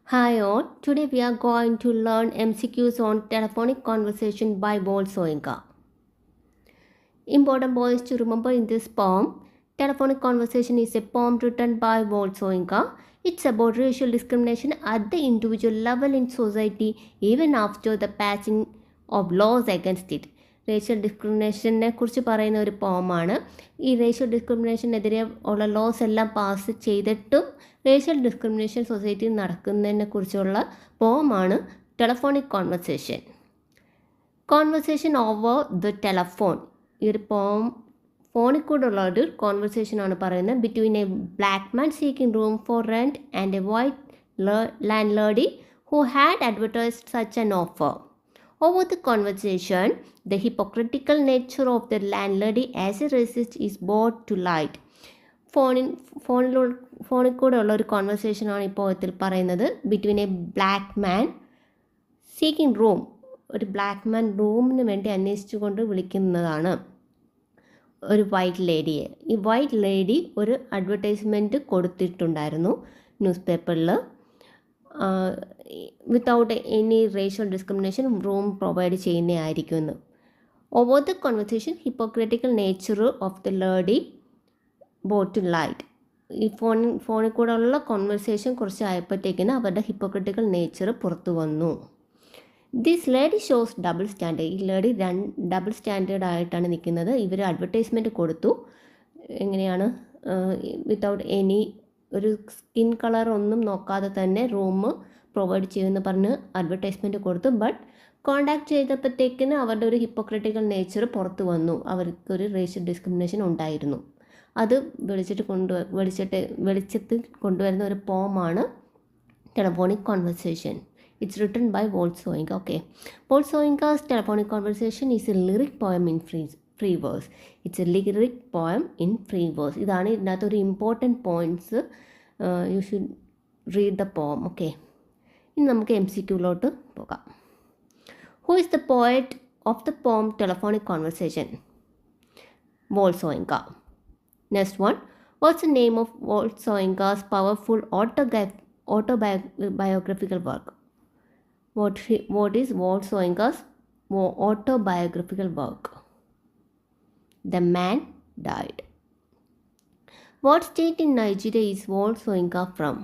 Hi all, today we are going to learn MCQs on telephonic conversation by Wole Soyinka. Important points to remember in this poem. Telephonic conversation is a poem written by Wole Soyinka. It's about racial discrimination at the individual level in society even after the passing of laws against it. Racial ഡിസ്ക്രിമിനേഷനെ കുറിച്ച് പറയുന്ന ഒരു പോമാണ്. ഈ racial ഡിസ്ക്രിമിനേഷനെതിരെ ഉള്ള loss എല്ലാം pass ചെയ്തിട്ടും racial discrimination സൊസൈറ്റിയിൽ നടക്കുന്നതിനെ കുറിച്ചുള്ള പോമാണ് telephonic conversation. Conversation over the telephone. ഈ ഒരു ഫോണിൽ കൂടെയുള്ള ഒരു കോൺവെർസേഷനാണ് പറയുന്നത്. Between a black man seeking room for rent and a white landlady who had advertised such an offer. Over the conversation, the hypocritical nature of the landlady as a racist is brought to light. ഫോണിൽ കൂടെ ഉള്ള ഒരു കോൺവെർസേഷനാണ് ഈ പോയത്തിൽ പറയുന്നത്. Between a black man seeking room. ഒരു black man റൂമിന് വേണ്ടി അന്വേഷിച്ചുകൊണ്ട് വിളിക്കുന്നതാണ് ഒരു വൈറ്റ് ലേഡിയെ. ഈ വൈറ്റ് ലേഡി ഒരു അഡ്വർടൈസ്മെൻറ്റ് കൊടുത്തിട്ടുണ്ടായിരുന്നു ന്യൂസ് പേപ്പറിൽ. Without any racial discrimination room provide ചെയ്യുന്നതായിരിക്കുമെന്ന്. Over the conversation hypocritical nature of the lady brought to light. ഈ ഫോണിൽ കൂടെ ഉള്ള കോൺവെർസേഷൻ കുറച്ച് ആയപ്പോഴത്തേക്കിന് അവരുടെ ഹിപ്പോക്രറ്റിക്കൽ നേച്ചർ പുറത്തു വന്നു. This lady shows double standard. ഈ ലേഡി ഡബിൾ സ്റ്റാൻഡേർഡ് ആയിട്ടാണ് നിൽക്കുന്നത്. ഇവർ അഡ്വർടൈസ്മെൻറ്റ് കൊടുത്തു. എങ്ങനെയാണ് വിത്തൗട്ട് എനി ഒരു സ്കിൻ കളർ ഒന്നും നോക്കാതെ തന്നെ റൂം പ്രൊവൈഡ് ചെയ്യുമെന്ന് പറഞ്ഞ് അഡ്വർടൈസ്മെൻറ്റ് കൊടുത്തു. ബട്ട് കോണ്ടാക്ട് ചെയ്തപ്പോഴത്തേക്കിന് അവരുടെ ഒരു ഹിപ്പോക്രറ്റിക്കൽ നേച്ചർ പുറത്തു വന്നു. അവർക്കൊരു റേഷ്യൽ ഡിസ്ക്രിമിനേഷൻ ഉണ്ടായിരുന്നു. അത് വെളിച്ചത്തിൽ കൊണ്ടുവരുന്ന ഒരു പോമാണ് telephonic conversation. It's written by Wole Soyinka. Okay, Wole Soyinka's telephonic conversation is a lyric poem in free verse. It's a lyric poem in free verse. ഇതാണ് ഇതിനകത്ത് ഒരു important points. You should read the poem. Okay, ഇനി നമുക്ക് MCQയിലോട്ട് പോകാം. Who is the poet of the poem telephonic conversation? Wole Soyinka. Next one, what's the name of Wole Soyinka's powerful autobiographical work? What is Wole Soyinka's autobiographical work? The Man Died. What state in Nigeria is Wole Soyinka from?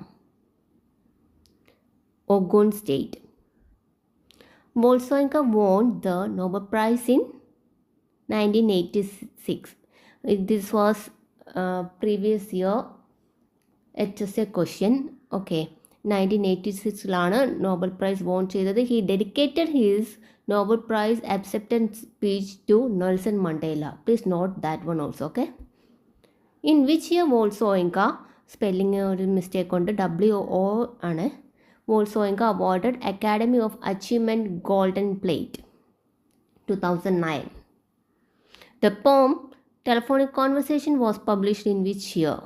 Ogun State. Wole Soyinka won the Nobel Prize in 1986. This was previous year HSA question. Okay, 1986ലാണ് Nobel prize won ചെയ്തത്. He dedicated his Nobel prize acceptance speech to Nelson Mandela. Please note that one also. Okay, in which year Wole Soyinka, spelling ഒരു mistake ഉണ്ട്, WO ആണ്. Wole Soyinka awarded Academy of Achievement Golden Plate 2009. The poem Telephonic Conversation was published in which year?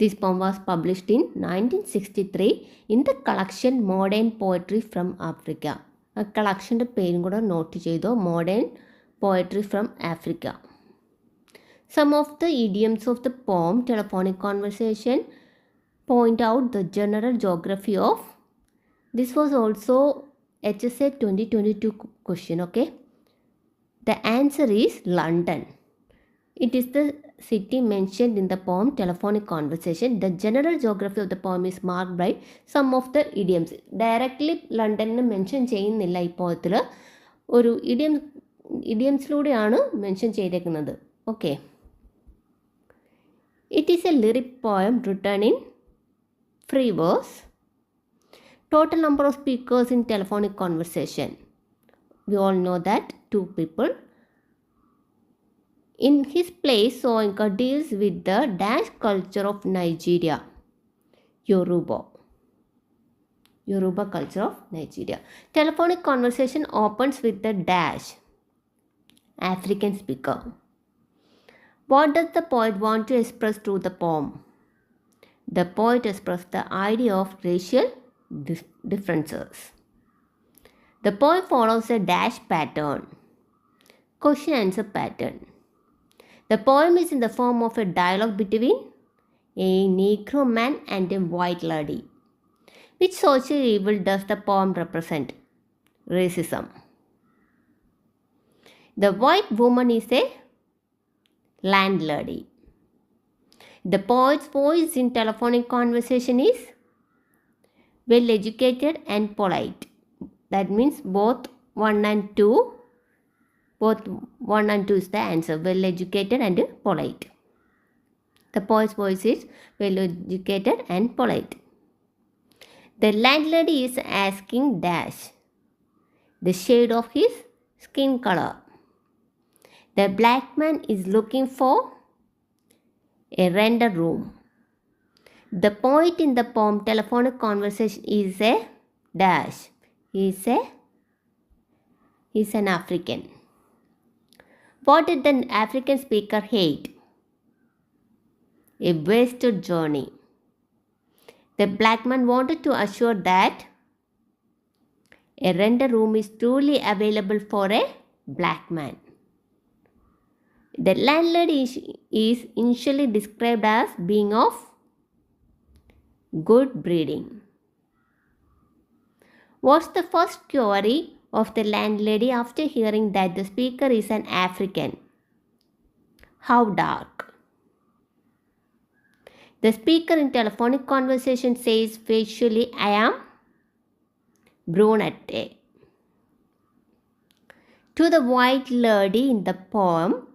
This poem was published in 1963 in the collection Modern Poetry from Africa. ആ കളക്ഷൻ്റെ പേരും കൂടെ not ചെയ്തോ, modern poetry from Africa. Some of the idioms of the poem Telephonic Conversation point out the general geography of. This was also HSA 2022 question. Okay, the answer is London. It is the city mentioned in the poem Telephonic Conversation. The general geography of the poem is marked by some of the idioms. Directly ലണ്ടനിന് mention ചെയ്യുന്നില്ല ഈ പോയത്തിൽ, ഒരു ഇഡിയംസിലൂടെയാണ് mention ചെയ്തേക്കുന്നത്. Okay, it is a lyric poem written in free verse. Total number of speakers in telephonic conversation. We all know that 2 people. In his play, Soyinka deals with the dash culture of Nigeria, Yoruba culture of Nigeria. Telephonic conversation opens with the dash, African speaker. What does the poet want to express through the poem? The poet expresses the idea of racial differences. The poem follows a dash pattern, question answer pattern. The poem is in the form of a dialogue between a Negro man and a white lady. Which social evil does the poem represent? Racism. The white woman is a landlady. The poet's voice in telephonic conversation is well educated and polite. That means both 1 and 2. Both 1 and 2 is the answer. Well educated and polite. The poet's voice is well educated and polite. The landlady is asking dash the shade of his skin color. The black man is looking for a render room. The poet in the poem Telephonic Conversation is a dash. He is an African. What did the African speaker hate? A wasted journey. The black man wanted to assure that a render room is truly available for a black man. The landlady is initially described as being of good breeding. What's the first query of the landlady after hearing that the speaker is an African? How dark? The speaker in telephonic conversation says facially, I am brunette. To the white lady in the poem,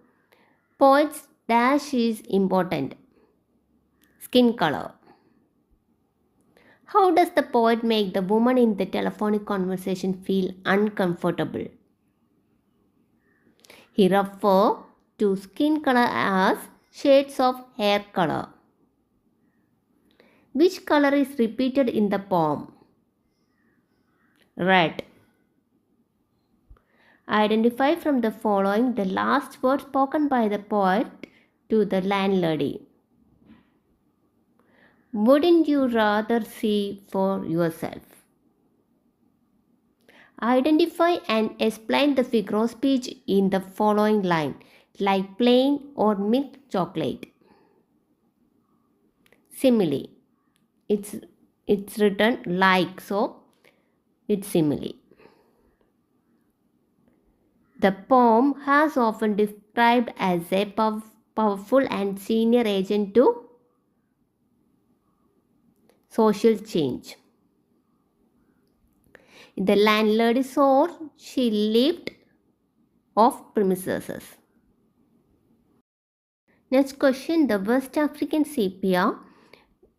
poet's dash is important. Skin color. How does the poet make the woman in the telephonic conversation feel uncomfortable? He refers to skin color as shades of hair color. Which color is repeated in the poem? Red. Identify from the following the last word spoken by the poet to the landlady. Wouldn't you rather see for yourself? Identify and explain the figure of speech in the following line, like plain or milk chocolate. Simile. It's written like, so it's simile. The poem has often described as a powerful and senior agent to social change. The landlady saw she lived off premises. Next question, the West African sepia.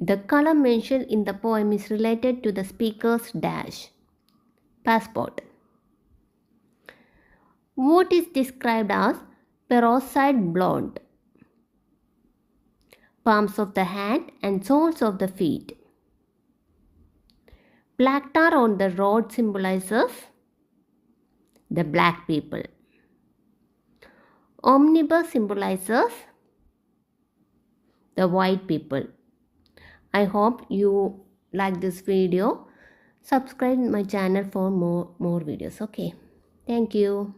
The color mentioned in the poem is related to the speaker's dash. Passport. What is described as peroxide blonde? Palms of the hand and soles of the feet. Black tar on the road symbolizes the black people. Omnibus symbolizes the white people. I hope you like this video. Subscribe my channel for more videos. Okay. Thank you.